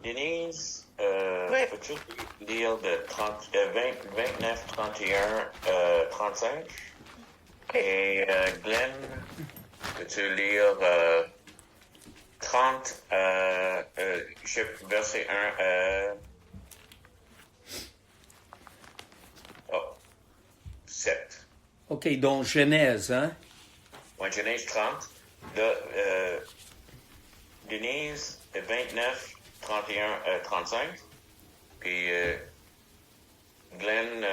Denise, Oui. peux-tu lire de 29, 31, 35? OK. Et Glenn, peux-tu lire 30, verset 1 7. OK, donc Genèse, hein? Ouais, Genèse 30. Denise, 29, 31, 35. Puis Glenn,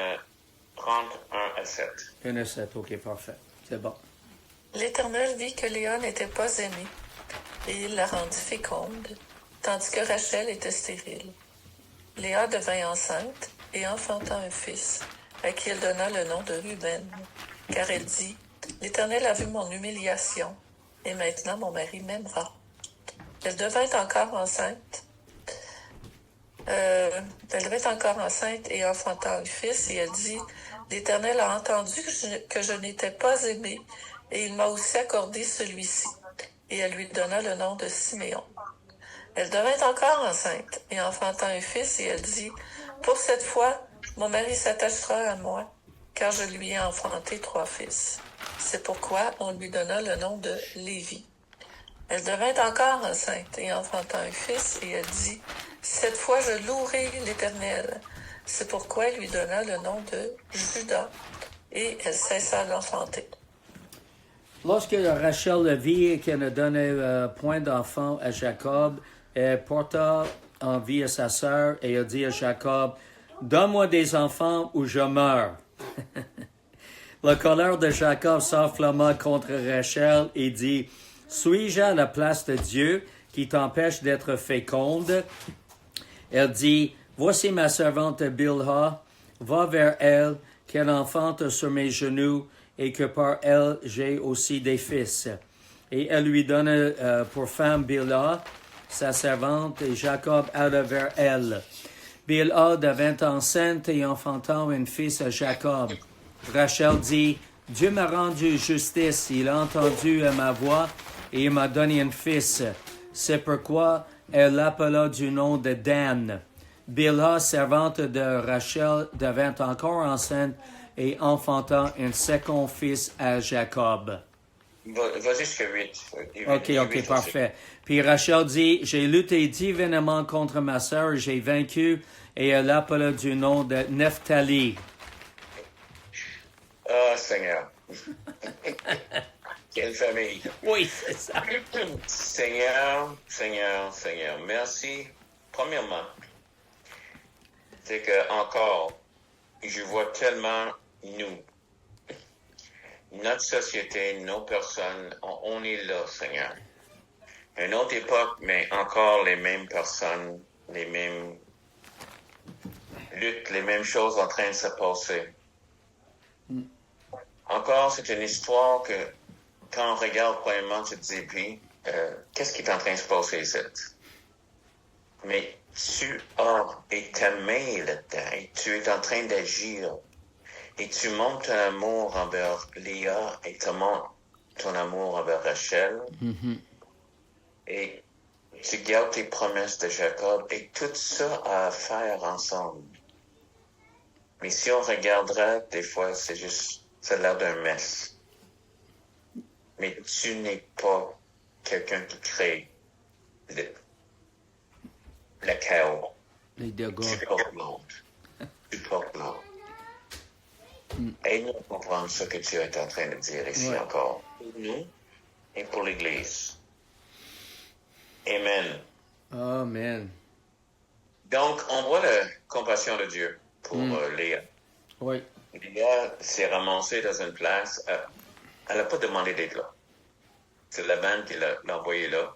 31 à 7. 1 à 7, OK, parfait. C'est bon. L'Éternel vit que Léa n'était pas aimée, et il la rendit féconde, tandis que Rachel était stérile. Léa devint enceinte et enfanta un fils, à qui elle donna le nom de Ruben, car elle dit, « L'Éternel a vu mon humiliation, et maintenant mon mari m'aimera. » Elle devint encore enceinte. Et enfanta un fils, et elle dit, « L'Éternel a entendu que je n'étais pas aimée, et il m'a aussi accordé celui-ci. » Et elle lui donna le nom de Siméon. Elle devint encore enceinte, et enfanta un fils, et elle dit, « Pour cette fois, mon mari s'attachera à moi, car je lui ai enfanté 3 fils. » C'est pourquoi on lui donna le nom de Lévi. Elle devint encore enceinte, et enfanta un fils, et elle dit, « Cette fois je louerai l'Éternel. » C'est pourquoi elle lui donna le nom de Judas, et elle cessa d'enfanter. Lorsque Rachel vit qu'elle ne donnait point d'enfant à Jacob, elle porta envie à sa sœur et elle dit à Jacob, « Donne-moi des enfants ou je meurs. » La colère de Jacob s'enflamma contre Rachel et dit, « Suis-je à la place de Dieu qui t'empêche d'être féconde? » Elle dit, « Voici ma servante Bilha, va vers elle, qu'elle enfante sur mes genoux, et que par elle j'ai aussi des fils. » Et elle lui donne pour femme Bilha, sa servante, et Jacob alla vers elle. Bilha devint enceinte et enfanta un fils à Jacob. Rachel dit, « Dieu m'a rendu justice, il a entendu ma voix, et il m'a donné un fils. » C'est pourquoi elle l'appela du nom de Dan. Bilha, servante de Rachel, devint encore enceinte et enfanta un second fils à Jacob. Vas-y jusqu'à 8. OK, parfait. Puis Rachel dit, « J'ai lutté divinement contre ma sœur, j'ai vaincu, et elle l'appela du nom de Nephtali. » Ah, Seigneur. Quelle famille. Oui, c'est ça. Seigneur, merci. Premièrement, c'est que encore, je vois tellement nous, notre société, nos personnes, on est là, Seigneur. Une autre époque, mais encore les mêmes personnes, les mêmes luttes, les mêmes choses en train de se passer. Encore, c'est une histoire que, quand on regarde, premièrement, tu te dis, puis, qu'est-ce qui est en train de se passer ici? Mais tu as et ta main là-dedans, et tu es en train d'agir, et tu montres ton amour envers Léa, et tu montres ton amour envers Rachel, et tu gardes tes promesses de Jacob, et tout ça a à faire ensemble. Mais si on regardera, des fois, c'est juste, ça a l'air d'un mess. Mais tu n'es pas quelqu'un qui crée le chaos. Les dégâts. Tu portes l'autre. Tu portes l'autre. Aide-nous à comprendre ce que tu es en train de dire ici encore. Pour nous et pour l'Église. Amen. Amen. Donc, on voit la compassion de Dieu pour Léa. Oui. Léa s'est ramassée dans une place. Elle n'a pas demandé d'être là. C'est Laban qui l'a envoyé là.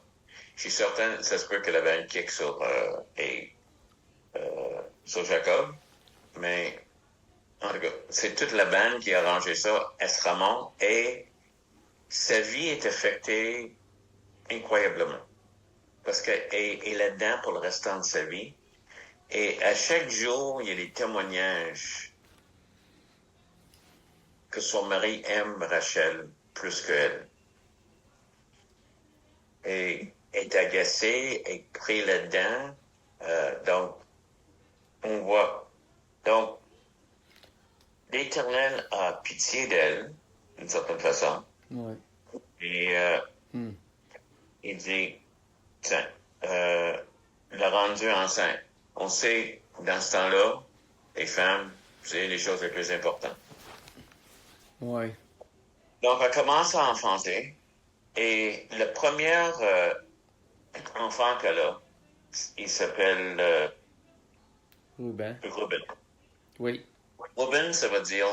Je suis certain, ça se peut que Laban kick sur Jacob, mais en tout cas, c'est toute Laban qui a arrangé ça. Elle se ramasse et sa vie est affectée incroyablement. Parce qu'elle est là-dedans pour le restant de sa vie. Et à chaque jour, il y a des témoignages que son mari aime Rachel plus qu'elle. Et est agacée, est pris là-dedans, Donc, on voit. Donc, l'Éternel a pitié d'elle, d'une certaine façon. Oui. Et il dit, tiens, l'a rendue enceinte. On sait, dans ce temps-là, les femmes, c'est les choses les plus importantes. Oui. Donc, elle commence à enfanter. Et le premier enfant qu'elle a, il s'appelle Ruben. Ruben. Oui. Ruben, ça veut dire,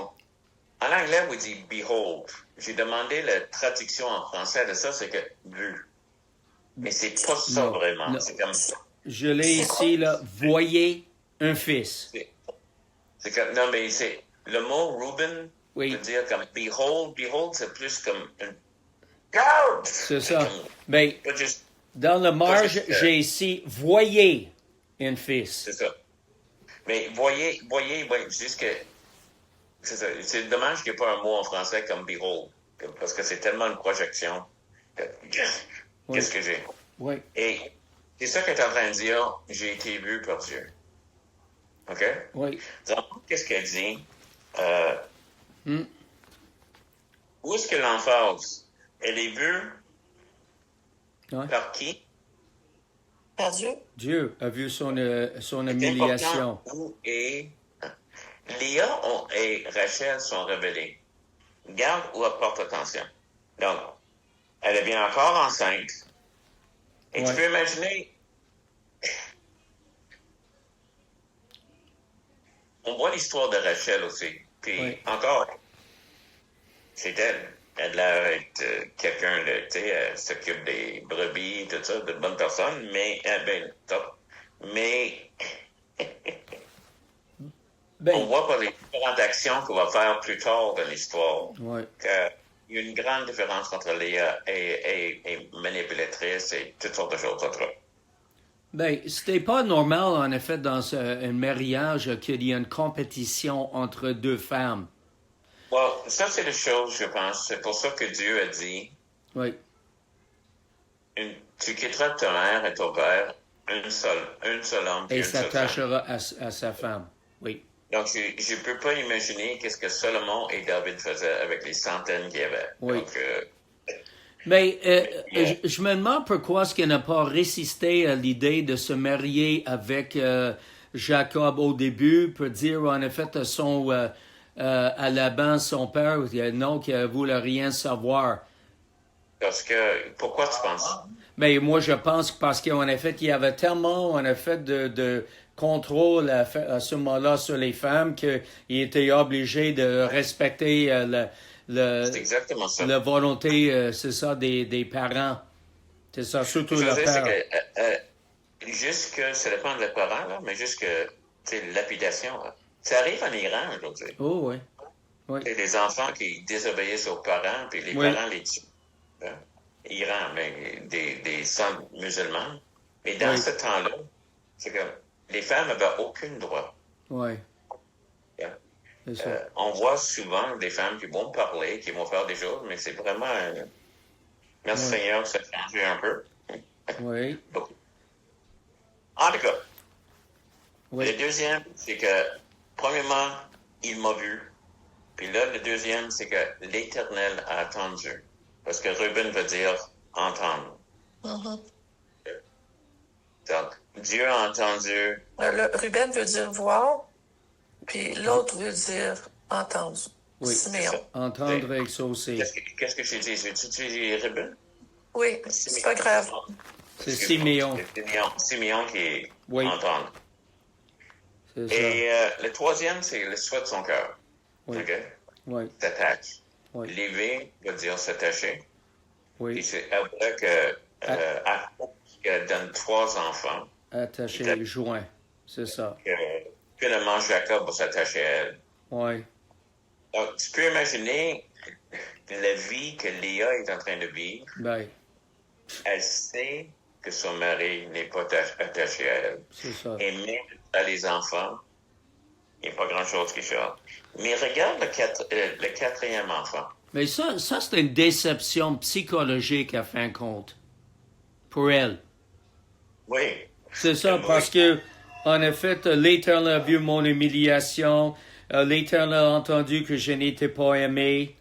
en anglais, on dit behold. J'ai demandé la traduction en français de ça, c'est que vu. Mais c'est pas ça Non, vraiment. non. C'est comme ça. Je l'ai ici, là. Voyez un fils. C'est comme, non, mais c'est, le mot Ruben Oui. veut dire comme behold. Behold, c'est plus comme une garde. C'est ça. Ben, Pas juste, dans le marge, juste, j'ai ici, voyez un fils. c'est ça. Mais voyez, juste que, c'est ça. C'est dommage qu'il n'y ait pas un mot en français comme behold. Parce que c'est tellement une projection. Qu'est-ce que j'ai? Oui. Et c'est ça qu'elle est en train de dire, j'ai été vu par Dieu. OK? Oui. Donc, qu'est-ce qu'elle dit? Où est-ce que l'emphase? Elle est vue Ouais. par qui? Par Dieu. Dieu a vu son C'est humiliation. important où est... Léa et Rachel sont révélées. Garde ou apporte attention. Donc, elle est bien encore enceinte. Et Ouais. tu peux imaginer... On voit l'histoire de Rachel aussi. Puis Ouais. encore, c'est elle. Elle a été quelqu'un, tu sais, elle s'occupe des brebis, tout ça, de bonnes personnes, mais, top. Mais, on Ben, voit par les différentes actions qu'on va faire plus tard dans l'histoire ouais. qu'il y a une grande différence entre Léa et manipulatrice et toutes sortes de choses entre eux. Ben, c'était pas normal, en effet, dans un mariage qu'il y ait une compétition entre deux femmes. Well, ça, c'est la chose, je pense. C'est pour ça que Dieu a dit, Oui. tu quitteras ta mère et ton père, un seul homme, puis Et une seule femme. s'attachera à sa femme. Oui. Donc, je ne peux pas imaginer qu'est-ce que Salomon et David faisaient avec les centaines qu'il y avait. Oui. Donc, Mais je me demande pourquoi est-ce qu'il n'a pas résisté à l'idée de se marier avec Jacob au début pour dire en effet à Laban, son père, non, qu'il ne voulait rien savoir. parce que, pourquoi tu penses? Mais moi, je pense que parce qu'en effet, il y avait tellement en effet de contrôle à ce moment-là sur les femmes qu'il était obligé de respecter C'est exactement ça. la volonté, c'est ça, des parents. C'est ça, surtout Je le veux dire, père. c'est que, juste que, ça dépend des parents, là, mais juste que, tu sais, lapidation, là. Ça arrive en Iran aujourd'hui. Oh, oui. Oui. Il y a des enfants qui désobéissent aux parents, puis les Oui. parents les tuent. Hein? Iran, mais des centres musulmans. Mais dans Oui. ce temps-là, c'est que les femmes n'avaient aucun droit. Oui. Hein? C'est ça. On voit souvent des femmes qui vont parler, qui vont faire des choses, mais c'est vraiment... merci Oui. Seigneur, ça a changé un peu. Oui. Beaucoup. En tout cas, Oui. le deuxième, c'est que, premièrement, il m'a vu. Puis là, le deuxième, c'est que l'Éternel a attendu. Parce que Ruben veut dire entendre. Mhm. Donc, Dieu a entendu. Ruben veut dire voir, puis l'autre veut dire entendu. Oui. Siméon. Entendre et exaucer. Qu'est-ce que j'ai dit? J'ai-tu dit Ruben? Oui, c'est pas grave. C'est Siméon. C'est Siméon qui Oui. entend. C'est ça. Et le troisième, c'est le souhait de son cœur. Oui. OK? Oui. S'attache. Oui. Lever veut dire s'attacher. Et Oui. c'est après que qu'elle donne 3 enfants, Attaché, joint. C'est ça. que finalement Jacob va s'attacher à elle. Oui. Donc, tu peux imaginer la vie que Léa est en train de vivre. Ben, Elle sait que son mari n'est pas attaché à elle. c'est ça. Et même à les enfants, il n'y a pas grand-chose qui change. Mais regarde le quatrième enfant. Mais ça c'est une déception psychologique à fin de compte. Pour elle. Oui. C'est ça, Oui. parce que, en effet, l'Éternel a vu mon humiliation. L'Éternel a entendu que je n'étais pas aimé.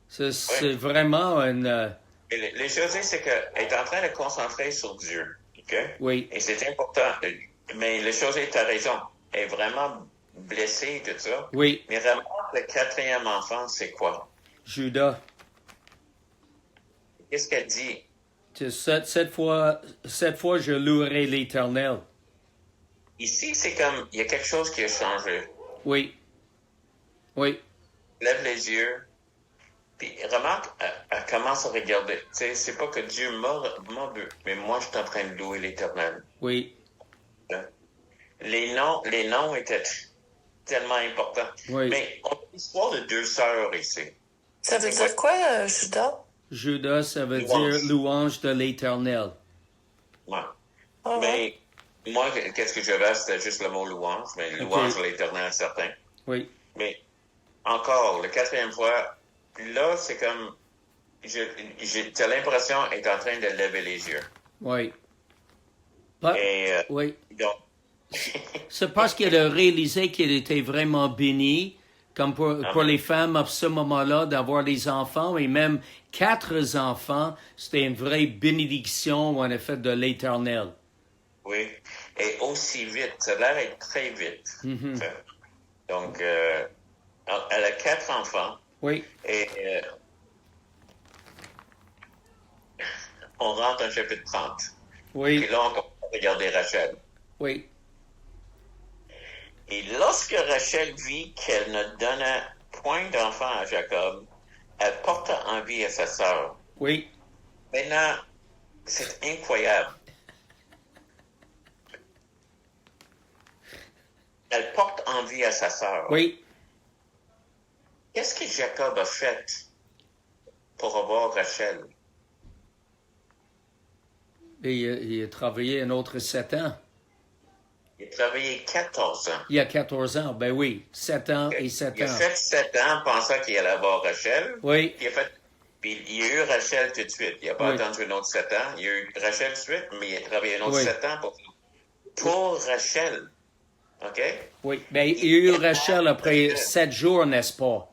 C'est vraiment une... Et les choses, c'est qu'elle est en train de concentrer sur Dieu. OK? Oui. Et c'est important. Mais les choses, tu as raison. Elle est vraiment blessée, tout ça. Oui, Mais remarque, le quatrième enfant, c'est quoi? Judas. Qu'est-ce qu'elle dit? Cette fois, je louerai l'Éternel. Ici, c'est comme, il y a quelque chose qui a changé. Oui. Oui. Lève les yeux. Puis remarque, elle commence à regarder. Tu sais, c'est pas que Dieu m'a vu, mais moi, je suis en train de louer l'Éternel. Oui. Les noms étaient tellement importants. Oui. Mais on a l'histoire de deux sœurs ici. Ça veut dire quoi, Judas? Judas, ça veut Louange. dire louange de l'Éternel. Ouais. Ah ouais. Mais moi, qu'est-ce que j'avais, c'était juste le mot louange, mais louange de l'Éternel, certain. Oui. Mais encore, la quatrième fois, là, c'est comme, t'as l'impression qu'elle est en train de lever les yeux. Oui. Et Oui. donc, C'est parce qu'elle a réalisé qu'elle était vraiment bénie, comme pour les femmes à ce moment-là, d'avoir des enfants, et même 4 enfants, c'était une vraie bénédiction, en effet, de l'Éternel. oui. Et aussi vite, ça a l'air d'être très vite. Mhm. Donc, elle a 4 enfants. Oui. Et on rentre en chapitre 30. Oui. Puis là, on commence à regarder Rachel. Oui. Et lorsque Rachel vit qu'elle ne donnait point d'enfant à Jacob, elle porta envie à sa sœur. Oui. Maintenant, c'est incroyable. Elle porte envie à sa sœur. Oui. Qu'est-ce que Jacob a fait pour avoir Rachel? Et il a travaillé un autre 7 ans. Il a travaillé 14 ans. Il y a 14 ans, ben oui. 7 ans et 7 Il a ans. fait 7 ans pensant qu'il allait avoir Rachel. Oui. Puis il a eu Rachel tout de suite. Il n'a pas attendu un autre 7 ans. Il a eu Rachel tout de suite, mais il a travaillé un autre 7 ans pour Rachel. OK? Oui. Ben, il y a eu Rachel après 7 jours, n'est-ce pas?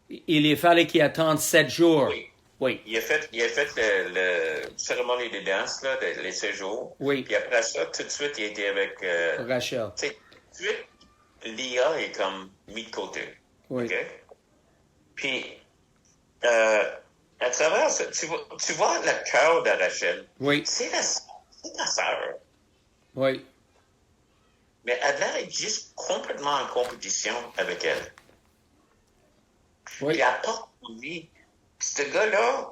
Il fallait qu'il attende 7 jours. Oui. Oui. Il a fait le cérémonie de danse, là, les séjours. Oui. Puis après ça, tout de suite, il était avec... Rachel. Tu sais, tout de suite, Léa est comme mis de côté. Oui. OK? Puis, à travers ça, tu vois le cœur de Rachel. Oui. C'est ta sœur. Oui. Mais elle a l'air juste complètement en compétition avec elle. Oui. Puis elle porte envie. Ce gars-là,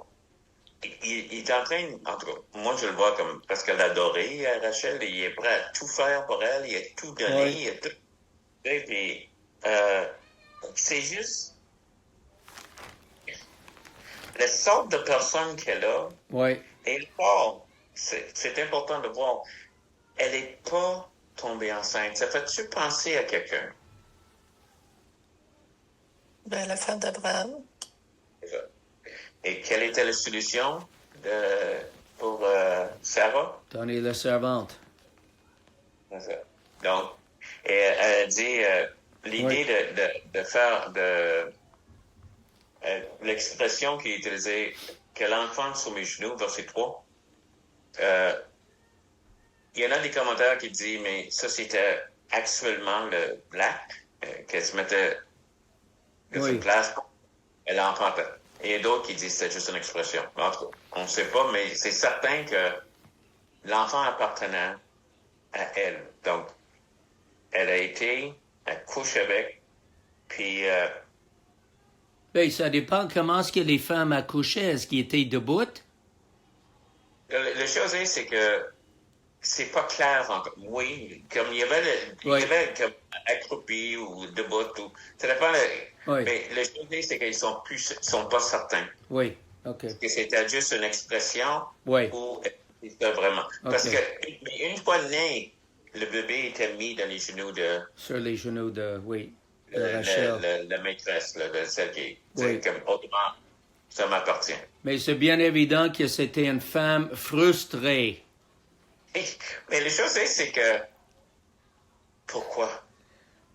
il est en train, en tout cas, moi je le vois comme, parce qu'elle adorait Rachel, et il est prêt à tout faire pour elle, il a tout donné, Oui. il a tout. Et puis, c'est juste la sorte de personne qu'elle a. Oui. Et fort, c'est important de voir, elle n'est pas tombée enceinte. Ça fait-tu penser à quelqu'un? Ben, la femme d'Abraham. Et quelle était la solution pour Sarah? Donner la servante. Donc, et elle dit l'idée de faire l'expression qui est utilisée, que l'enfant sur mes genoux, verset 3. Il y en a des commentaires qui disent, mais ça c'était actuellement le black, qu'elle se mettait dans une place, elle enfantait. Et il y a d'autres qui disent que c'est juste une expression. En tout cas, on ne sait pas, mais c'est certain que l'enfant appartenait à elle. Donc, elle a été, elle couche avec, puis... Ben, ça dépend comment est-ce que les femmes accouchaient. Est-ce qu'ils étaient debout? La chose est, c'est que c'est pas clair encore. Oui, comme il y avait comme accroupi ou debout, ou... Ça dépend... Mais la chose est, c'est qu'ils sont pas certains. Oui, OK. Est-ce que c'était juste une expression ou c'était vraiment... Parce que une fois né, le bébé était mis dans les genoux de... Sur les genoux de Rachel. La maîtresse, là, de celle qui est comme autrement, ça m'appartient. Mais c'est bien évident que c'était une femme frustrée. Mais la chose, c'est que, pourquoi?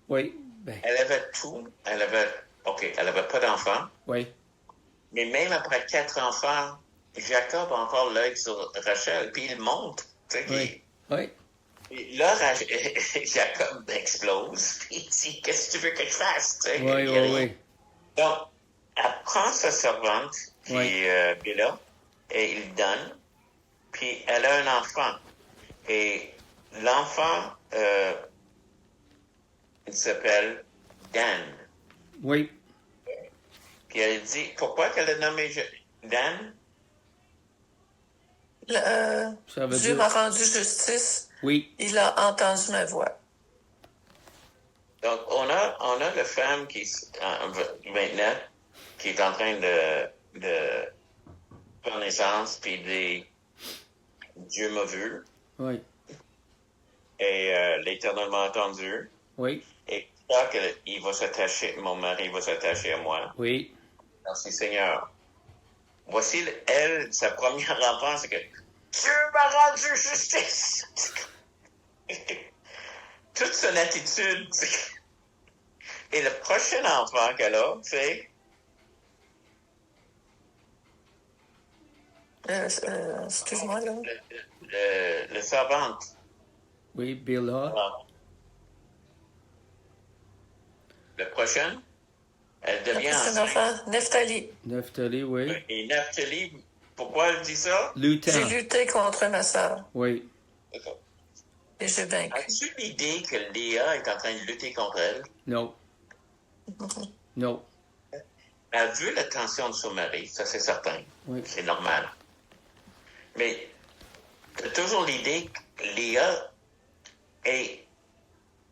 Oui. Ben, Elle avait tout. Elle avait pas d'enfants. oui. Mais même après 4 enfants, Jacob a encore l'œil sur Rachel, puis il monte. Tu sais, Oui. Oui. puis là, Jacob explose, puis il dit, qu'est-ce que tu veux que je fasse? Tu sais, Oui, il y a oui, rien. oui. Donc, elle prend sa servante, puis Oui. Bila, et il donne, puis elle a un enfant. Et l'enfant, il s'appelle Dan. Oui. Puis elle dit, pourquoi qu'elle a nommé Dan? Ça veut Dieu dire. m'a rendu justice. Oui. Il a entendu ma voix. Donc, on a la femme maintenant, qui est en train de faire naissance, puis Dieu m'a vu, Oui. et l'Éternel m'a entendu, Oui. et je crois qu'il va s'attacher, mon mari va s'attacher à moi. Oui. Merci Seigneur. Voici, elle, sa première enfant, c'est que Dieu m'a rendu justice. Toute son attitude. Et le prochain enfant qu'elle a, c'est Excuse-moi, là. le servante. Oui. Bila. Alors, le prochain, elle Le devient prochain enceinte. enfant, Nephtali. Naphtali, oui. Et Naphtali, pourquoi elle dit ça? Lutin. J'ai lutté contre ma sœur Oui. et j'ai vaincu. As-tu l'idée que Léa est en train de lutter contre elle? Non. Non. Elle a vu l'attention de son mari, ça c'est certain. Oui. C'est normal. Mais tu as toujours l'idée que Léa est...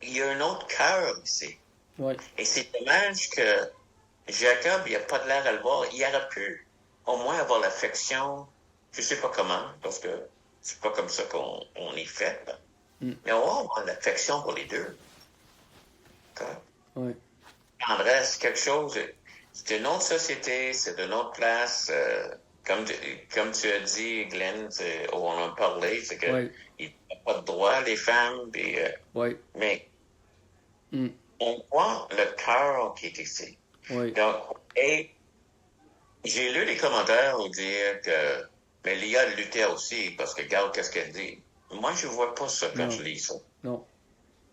Il y a un autre cœur ici. Oui. Et c'est dommage que Jacob, il n'a pas de l'air à le voir. Il aurait pu au moins avoir l'affection, je sais pas comment, parce que c'est pas comme ça qu'on est fait. Là. Mais on va avoir l'affection pour les deux. Oui. Tendresse, quelque chose. C'est une autre société, c'est une autre place. Comme tu as dit, Glenn, où on a parlé, c'est que Oui. il n'y a pas de droit, les femmes. Puis, Oui. mais on voit le cœur qui est ici. Oui. Donc, et j'ai lu les commentaires où dire que mais Léa luttait aussi, parce que regarde qu'est-ce qu'elle dit. Moi, je vois pas ça quand Non. je lis ça. Non.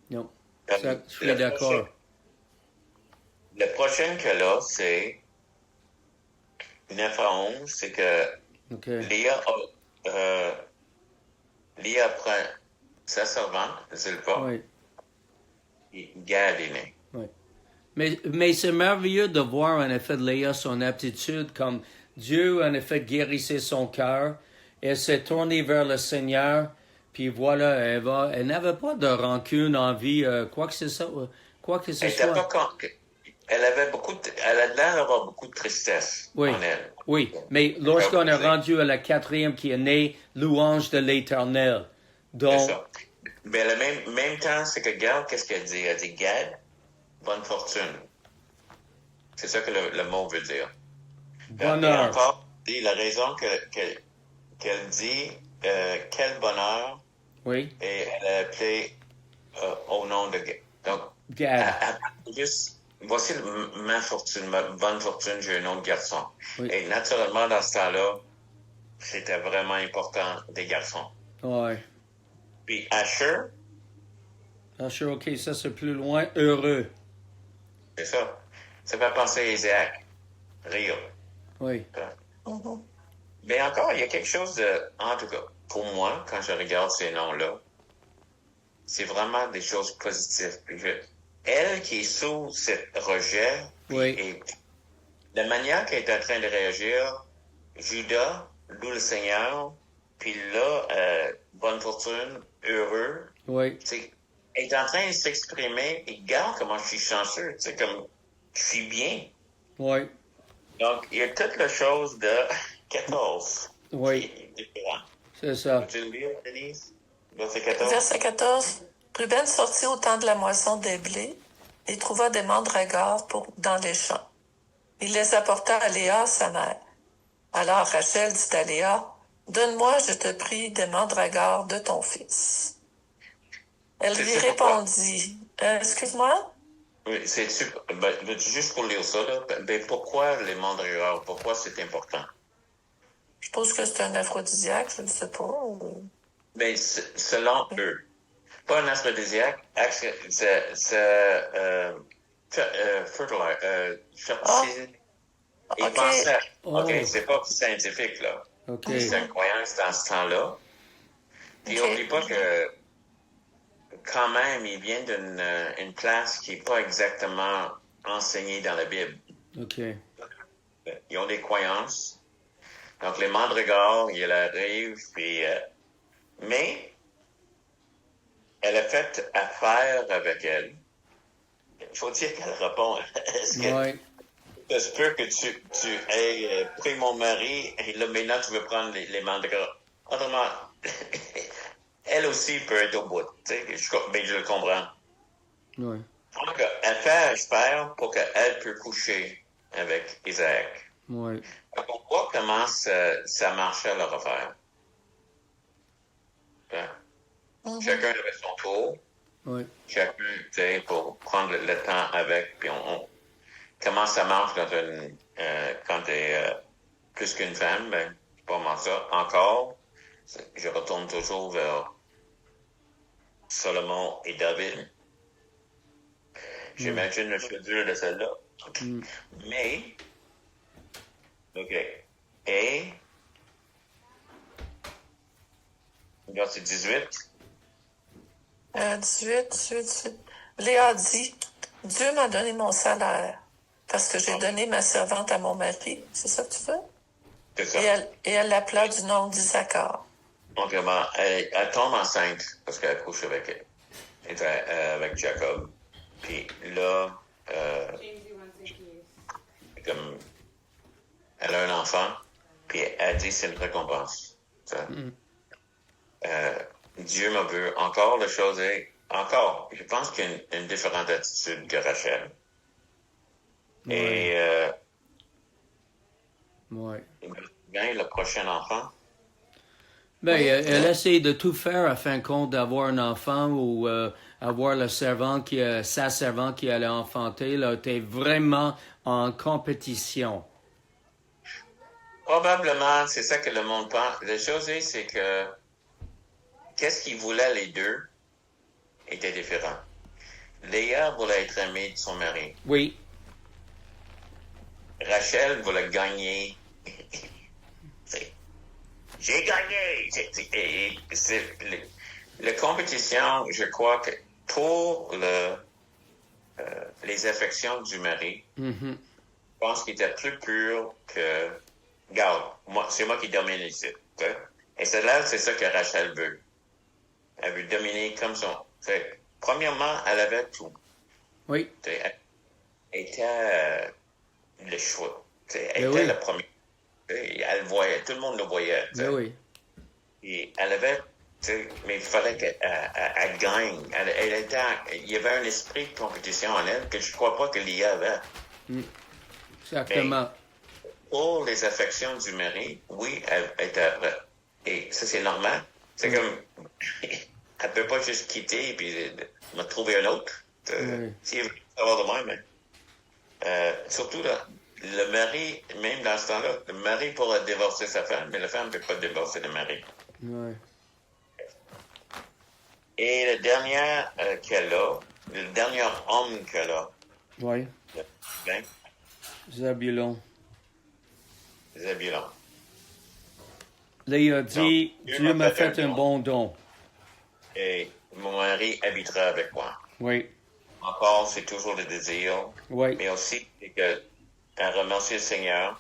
Non. Comme Ça, je suis d'accord. Le prochain qu'elle a, c'est 9 à 11, c'est que OK. Léa prend sa servante, Zilpa, Oui. et Gad est né. Oui. Mais c'est merveilleux de voir en effet Léa son aptitude comme Dieu en effet guérissait son cœur. Elle s'est tournée vers le Seigneur. Puis voilà, elle n'avait pas de rancune, envie, quoi que ce soit. Elle a l'air d'avoir beaucoup de tristesse Oui. en elle. Oui, mais lorsqu'on est rendu à la 4e qui est née, louange de l'Éternel. C'est Donc, ça. Mais le même temps, c'est que regarde qu'est-ce qu'elle dit. Elle dit Gad, bonne fortune. C'est ça que le mot veut dire. Et bonheur. encore, la raison qu'elle dit quel bonheur, Oui, et elle a appelé au nom de Gad. Donc, Gad. juste, voici ma fortune, ma bonne fortune, j'ai un autre garçon. Oui. Et naturellement, dans ce temps-là, c'était vraiment important des garçons. Oui. Puis Asher, Asher, OK, ça c'est plus loin. Heureux. c'est ça. Ça fait penser à Isaac. Rire. Oui. Mais encore, il y a quelque chose de... En tout cas, pour moi, quand je regarde ces noms-là, c'est vraiment des choses positives. Puis elle qui est sous ce rejet, Oui. et la manière qu'elle est en train de réagir, Judas loue le Seigneur, puis là, bonne fortune, heureux, Oui. elle est en train de s'exprimer, et regarde comment je suis chanceux, comme je suis bien. Oui. Donc, il y a toute la chose de 14. Oui. Qui est différent. C'est ça. Tu le lire, Denise? Verset 14. Verset 14. Ruben sortit au temps de la moisson des blés et trouva des mandragores dans les champs. Il les apporta à Léa, sa mère. Alors Rachel dit à Léa, Donne-moi, je te prie, des mandragores de ton fils. Elle lui C'est pourquoi? répondit, excuse-moi? Oui, juste pour lire ça, là, pourquoi les mandragores? Pourquoi c'est important? Je suppose que c'est un aphrodisiaque, je ne sais pas. Selon eux, pas un aphrodisiaque, fertile. Ils OK. pensaient, OK, Oh, c'est pas scientifique, là. OK. C'est une croyance dans ce temps-là. Puis n'oublie pas que, quand même, il vient d'une place qui n'est pas exactement enseignée dans la Bible. OK. Ils ont des croyances. Donc, les mandragores, ils arrivent, puis... mais, elle a fait affaire avec elle. Il faut dire qu'elle répond. Est-ce que Ouais. ça se peut que tu aies pris mon mari et là, maintenant, tu veux prendre les mandragores? Autrement, elle aussi peut être au bout. Tu sais, je le comprends. Ouais. Donc, elle fait affaire pour qu'elle puisse coucher avec Isaac. Ouais. Donc, on voit comment ça marchait leur affaire. Hein? Chacun avait son tour. Ouais. Chacun, tu sais, pour prendre le temps avec, puis comment ça marche quand t'es plus qu'une femme, ben, c'est pas vraiment ça. Encore, je retourne toujours vers Salomon et David. J'imagine le futur de celle-là. Mais, OK. Et, verset 18. 18. Léa dit, Dieu m'a donné mon salaire parce que j'ai donné ma servante à mon mari. C'est ça que tu veux? C'est ça. Et elle l'appela du nom d'Isaacar. Donc, elle tombe enceinte parce qu'elle couche avec Jacob. Puis là, comme elle a un enfant, puis elle dit c'est une récompense. Dieu me veut encore la chose est encore. Je pense qu'il y a une différente attitude que Rachel. Ouais. Et Ouais. gagne le prochain enfant. Ben, elle essaie de tout faire afin de compte d'avoir un enfant ou avoir sa servante qui allait enfanter. Là, t'es vraiment en compétition. Probablement, c'est ça que le monde pense. La chose est, c'est que qu'est-ce qu'ils voulaient les deux était différent. Léa voulait être aimée de son mari. Oui. Rachel voulait gagner. J'ai gagné! La compétition, je crois que pour les affections du mari, je pense qu'il était plus pur que... Regarde, c'est moi qui domine ici. Et c'est ça que Rachel veut. Elle veut dominer comme son... Premièrement, elle avait tout. Oui. Elle était le choix. Elle Ben était oui. le premier. Elle voyait, tout le monde le voyait. Ben oui. Et elle avait, mais il fallait qu'elle gagne. Il y avait un esprit de compétition en elle que je ne crois pas que Léa avait. Exactement. Mais pour les affections du mari, oui, elle était prête. Et ça, c'est normal. C'est comme, elle peut pas juste quitter et puis me trouver un autre. Si elle veut savoir de même. Surtout là, le mari, même dans ce temps-là, le mari pourra divorcer sa femme, mais la femme ne peut pas divorcer le mari. Ouais. Et le dernier qu'elle a, le dernier homme qu'elle a, Oui. ben, Zabulon. Zébulon. Léa dit, Donc, Dieu m'a fait un bon don. Et mon mari habitera avec moi. Oui. Encore, c'est toujours le désir. Oui. Mais aussi, c'est qu'elle remercie le Seigneur.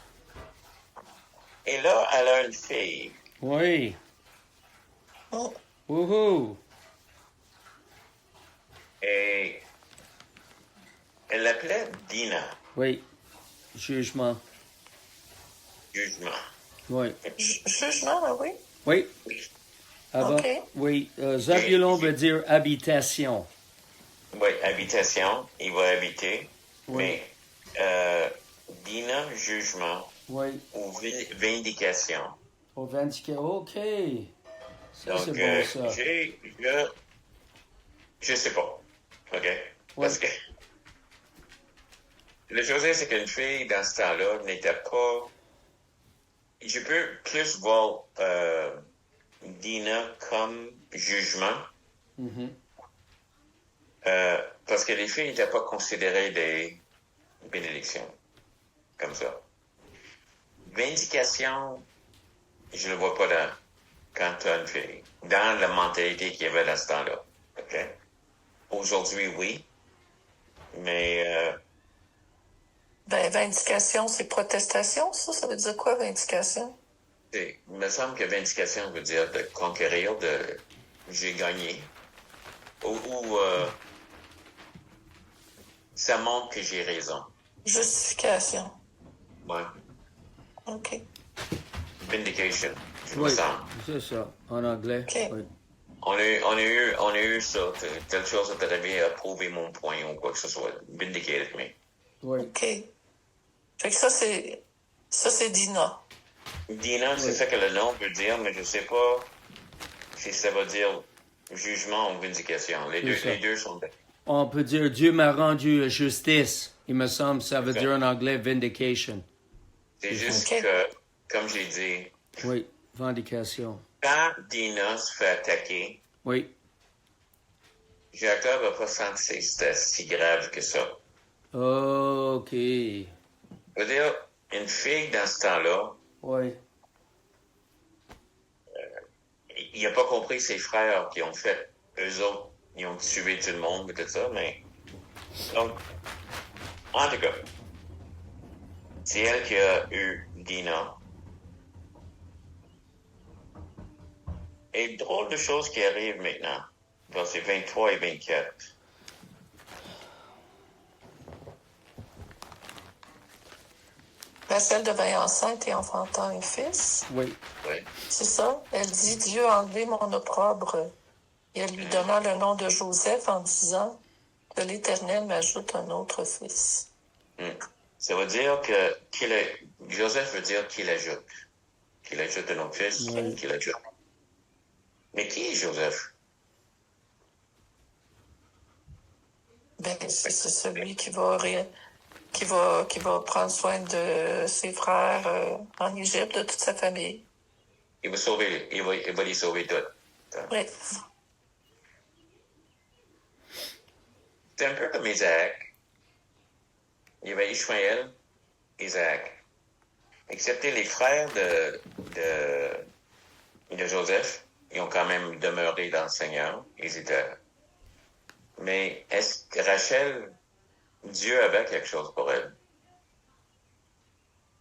Et là, elle a une fille. Oui. Oh. Wouhou. Et elle l'appelait Dina. Oui. Jugement. Jugement. Oui. Jugement, ben oui. Oui. Avant, OK. oui. Zabulon veut dire habitation. Oui, habitation. Il va habiter. Oui. Mais Dina, jugement. Oui. Ou vindication. Pour vindication. OK. Ça, Donc, c'est bon, ça. je sais pas. OK? Parce que le chose, c'est qu'une fille, dans ce temps-là, n'était pas... Je peux plus voir Dina comme jugement, parce que les filles n'étaient pas considérées des bénédictions, comme ça. Vindication, je ne le vois pas quand tu as une fille, dans la mentalité qu'il y avait dans ce temps-là. OK? Aujourd'hui, oui, mais... vindication, c'est protestation, ça? Ça veut dire quoi, vindication? il me semble que vindication veut dire de conquérir, j'ai gagné. Ou ça montre que j'ai raison. Justification. Ouais. OK. Vindication, je me Oui, semble. c'est ça, en anglais. OK. Oui. On a eu ça. Telle chose est arrivée à prouver mon point ou quoi que ce soit. Vindicated me. Oui. OK. Fait que ça, c'est Dina. Dina, c'est ça que le nom veut dire, mais je sais pas si ça veut dire jugement ou vindication. Les deux sont... On peut dire Dieu m'a rendu justice. Il me semble ça veut dire en anglais vindication. C'est juste que, comme j'ai dit... Oui, vindication. Quand Dina se fait attaquer, oui. Jacob n'a pas senti que c'était si grave que ça. OK. Je veux dire, une fille dans ce temps-là, oui. Il n'a pas compris ses frères qui ont fait. Eux autres, ils ont tué tout le monde et tout ça, mais... Donc, en tout cas, c'est elle qui a eu Dina. Et drôle de choses qui arrivent maintenant, versets 23 et 24. Rachel devint enceinte et enfantant un fils. Oui. Oui. C'est ça? Elle dit, Dieu a enlevé mon opprobre. Et elle lui donna le nom de Joseph en disant que l'Éternel m'ajoute un autre fils. Ça veut dire que Joseph veut dire qu'il ajoute. Qu'il ajoute un autre fils, qu'il ajoute. Mais qui est Joseph? C'est celui qui va prendre soin de ses frères en Égypte, de toute sa famille. Il va les sauver tous. Oui. C'est un peu comme Isaac. Il y avait Ishmaël, Isaac. Excepté les frères de Joseph, ils ont quand même demeuré dans le Seigneur. Ils étaient. Mais est-ce que Rachel, Dieu avait quelque chose pour elle?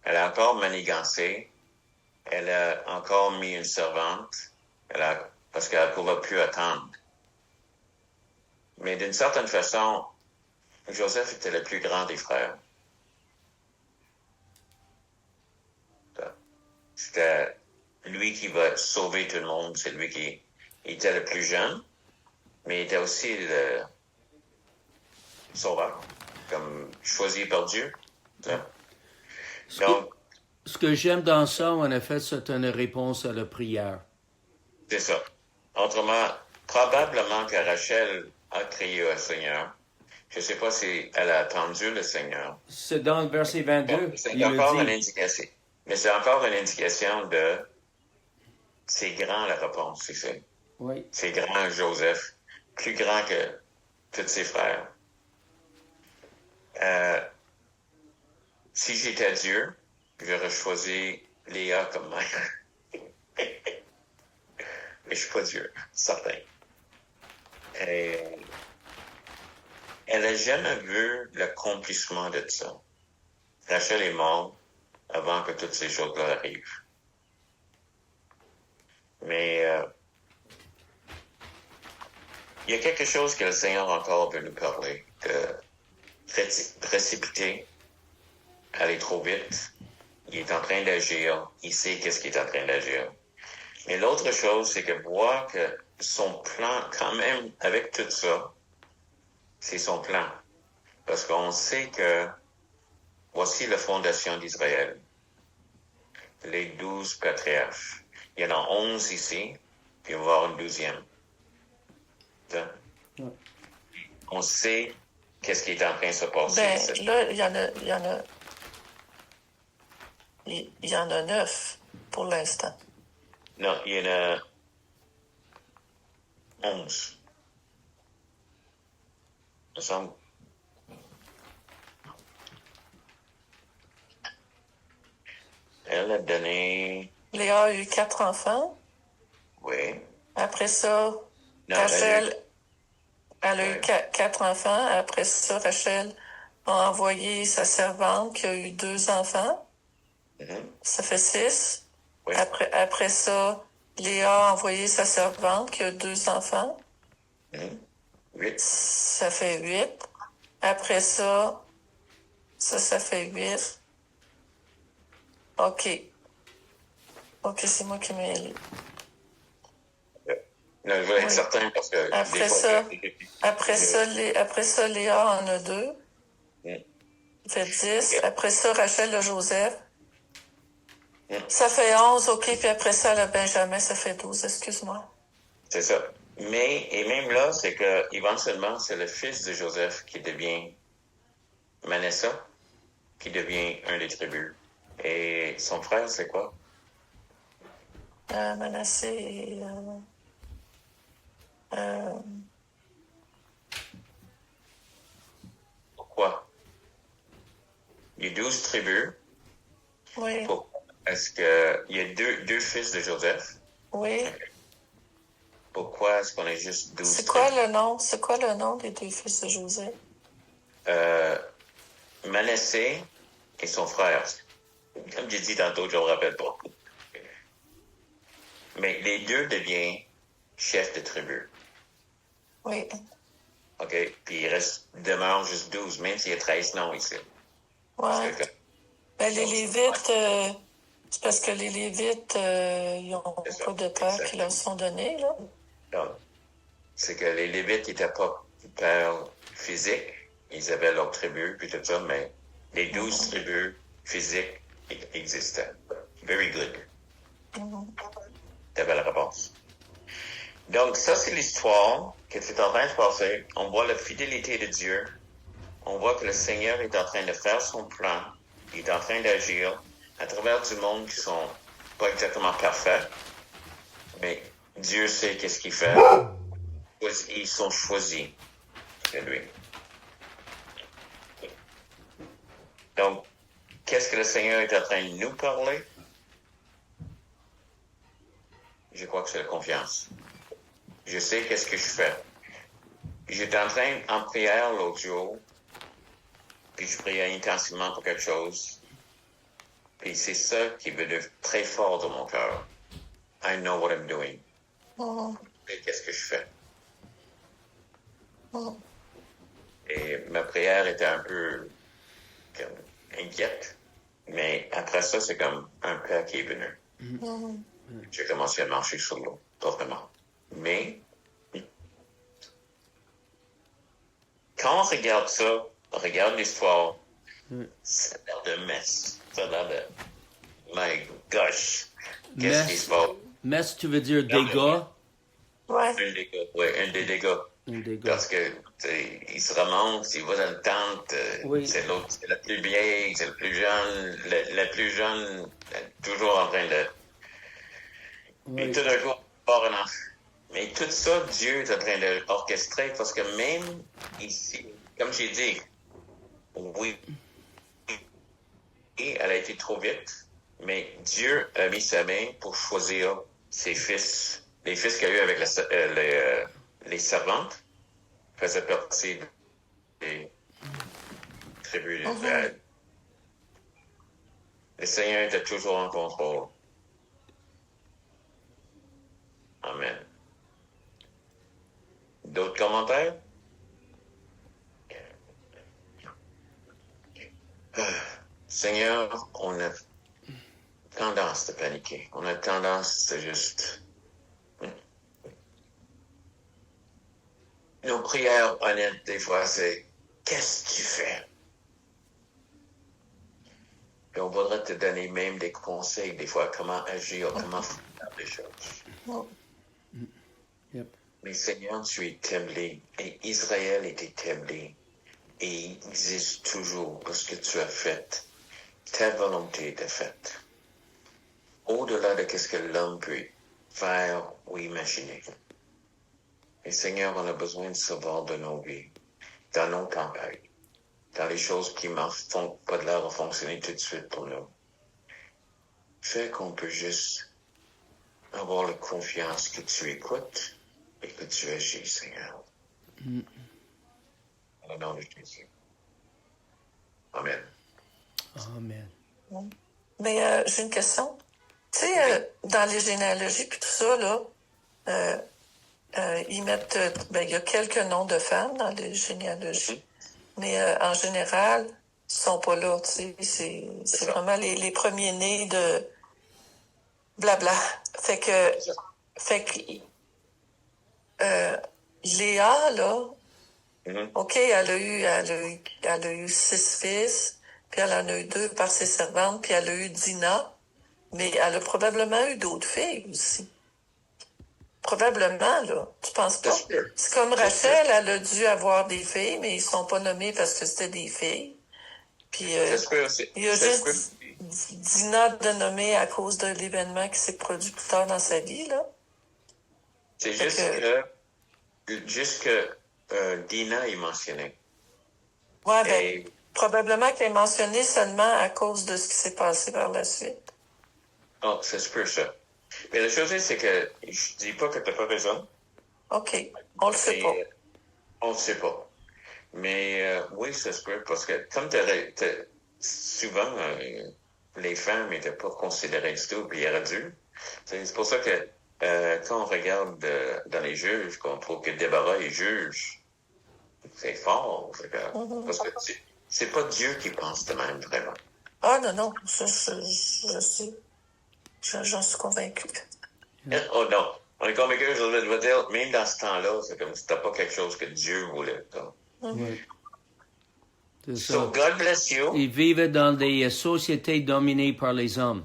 Elle a encore manigancé. Elle a encore mis une servante. Parce qu'elle ne pouvait plus attendre. Mais d'une certaine façon, Joseph était le plus grand des frères. C'était lui qui va sauver tout le monde. C'est lui qui était le plus jeune, mais il était aussi le sauveur, comme choisi par Dieu. Donc, ce que j'aime dans ça, en effet, c'est une réponse à la prière. C'est ça. Autrement, probablement que Rachel a crié au Seigneur. Je ne sais pas si elle a attendu le Seigneur. C'est dans le verset 22. C'est encore une indication. Mais c'est encore une indication de c'est grand la réponse, c'est ça. Oui. C'est grand Joseph, plus grand que tous ses frères. Si j'étais Dieu, j'aurais choisi Léa comme mère. Mais je suis pas Dieu, certain. Et elle n'a jamais vu l'accomplissement de ça. Rachel est morte avant que toutes ces choses-là arrivent. Mais il y a quelque chose que le Seigneur encore veut nous parler, de précipiter, aller trop vite. Il est en train d'agir, il sait qu'est-ce qu'il est en train d'agir. Mais l'autre chose, c'est que voir que son plan, quand même, avec tout ça, c'est son plan. Parce qu'on sait que voici la fondation d'Israël. Les 12 patriarches. il y en a 11 ici, puis on va avoir une 12e. Ouais. On sait qu'est-ce qui est en train de se passer. Ben, là, il y en a 9 pour l'instant. Non, il y en a 11. Il me semble. Elle a donné... Léa a eu 4 enfants. Oui. Après ça, Non, Rachel, elle a eu Ouais. 4 enfants. Après ça, Rachel a envoyé sa servante qui a eu 2 enfants. Ça fait 6. Oui. Après ça, Léa a envoyé sa servante qui a 2 enfants. 8. Ça fait 8. Après ça, ça fait 8. OK. OK, c'est moi qui m'ai lu. Non, je voulais être Oui. certain parce que... Après des fois, ça, je- après ça, Léa en a 2. Mm. Ça fait 10. Après ça, Rachel a Joseph. Mm. Ça fait 11, OK. Puis après ça, le Benjamin, ça fait 12. Excuse-moi. C'est ça. Mais, et même là, c'est que éventuellement, c'est le fils de Joseph qui devient Manasseh, qui devient un des tribus. Et son frère, c'est quoi? Manassé et... Pourquoi? Il y a 12 tribus. oui. Est-ce qu'il y a deux fils de Joseph? Oui. Pourquoi est-ce qu'on a juste 12 C'est quoi tribus? le nom? C'est quoi le nom des 2 fils de Joseph? Manassé et son frère. Comme j'ai dit tantôt, je ne me rappelle pas. Mais les deux deviennent chefs de tribu. Oui. OK? Puis il demeure juste 12, même s'il y a 13 noms ici. Ouais. Ben, les Lévites, c'est parce que les Lévites, ils n'ont pas de père qui leur sont donnés, là. Donc, c'est que les Lévites n'étaient pas pères physiques. Ils avaient leur tribu, puis tout ça, mais les 12 tribus physiques existaient. Very good. T'avais la réponse. Donc, ça, c'est l'histoire qui est en train de se passer. On voit la fidélité de Dieu. On voit que le Seigneur est en train de faire son plan. Il est en train d'agir à travers du monde qui sont pas exactement parfaits. Mais Dieu sait qu'est-ce qu'il fait. Ils sont choisis de lui. Donc, qu'est-ce que le Seigneur est en train de nous parler? Je crois que c'est la confiance. Je sais qu'est-ce que je fais. J'étais en train, en prière l'autre jour, puis je priais intensément pour quelque chose. Puis c'est ça qui est venu très fort dans mon cœur. I know what I'm doing. Et qu'est-ce que je fais? Et ma prière était un peu inquiète. Mais après ça, c'est comme un père qui est venu. J'ai commencé à marcher sur l'eau, pas vraiment. Mais, quand on regarde ça, on regarde l'histoire, ça a l'air de mess. Ça a l'air de... My gosh! Qu'est-ce qui se passe? Mess, tu veux dire dégâts? Ouais. Un dégât, oui, un des dégâts. Un dégât. Parce que, il se remonte, il va dans une tente, Oui. c'est l'autre, c'est la plus vieille, c'est le plus jeune, la plus jeune, toujours en train de... Oui. Et tout d'un coup, part un enfant. Mais tout ça, Dieu est en train de l'orchestrer parce que même ici, comme j'ai dit, oui, elle a été trop vite, mais Dieu a mis sa main pour choisir ses fils. Les fils qu'il y a eu avec les servantes faisaient partie des tribus d'Israël. Le Seigneur était toujours en contrôle. Amen. D'autres commentaires? Seigneur, on a tendance de paniquer. On a tendance de juste... Nos prières honnêtes, des fois, c'est « Qu'est-ce que tu fais? » Et on voudrait te donner même des conseils, des fois, comment agir, comment des choses. Oh. Yep. Mais Seigneur, tu es établi, et Israël est établi, et il existe toujours parce que tu as fait. Ta volonté est faite. Au-delà de ce que l'homme peut faire ou imaginer. Et Seigneur, on a besoin de savoir de nos vies, dans nos tempêtes, dans les choses qui ne font pas de l'air à fonctionner tout de suite pour nous. Fait qu'on peut juste avoir la confiance que tu écoutes et que tu agis, Seigneur. Dans le nom de Jésus. Amen. Amen. Mais j'ai une question. Tu sais, dans les généalogies puis tout ça, là, ils mettent, il y a quelques noms de femmes dans les généalogies, mais en général, ils sont pas là, tu sais, c'est vraiment les premiers-nés de blabla. Fait que Léa, là, OK, elle a eu 6 fils, puis elle en a eu 2 par ses servantes, puis elle a eu Dina, mais elle a probablement eu d'autres filles aussi. Probablement, là. Tu penses pas? C'est comme Rachel, elle a dû avoir des filles, mais ils sont pas nommés parce que c'était des filles. Puis, il y a juste Dina de nommer à cause de l'événement qui s'est produit plus tard dans sa vie, là. C'est juste que Dina est mentionnée. Ouais, ben, probablement qu'elle est mentionnée seulement à cause de ce qui s'est passé par la suite. Oh, ça se peut, ça. Mais la chose est, c'est que je dis pas que t'as pas raison. OK. On le sait pas. On le sait pas. Mais oui, ça se peut, parce que comme souvent, les femmes n'étaient pas considérées du tout, puis il aurait dû. C'est pour ça que quand on regarde dans les juges, qu'on trouve que Déborah est juge, c'est fort. Parce que c'est pas Dieu qui pense de même, vraiment. Ah non, je sais. J'en suis convaincue. Oh non. On est convaincu, je veux dire, même dans ce temps-là, c'est comme si c'était pas quelque chose que Dieu voulait. Oui. C'est So, ça. God bless you. Ils vivent dans des sociétés dominées par les hommes.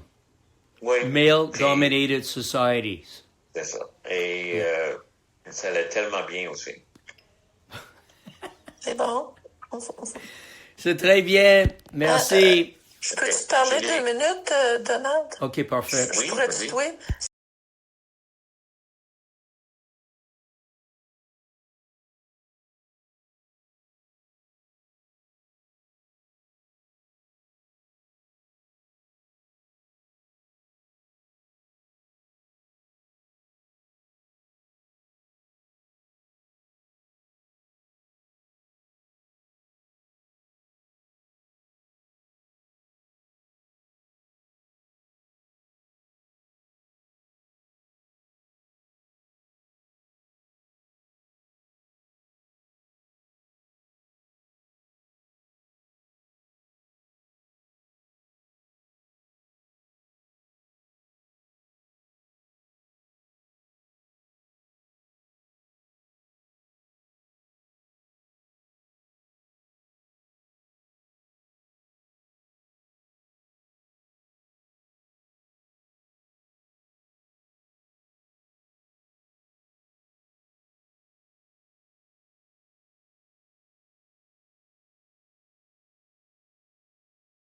Oui. Male-dominated societies. C'est ça. Et ça allait tellement bien aussi. C'est bon. C'est très bien. Merci. Je peux te parler 2 minutes, Donald? OK, parfait. Je pourrais te tuer?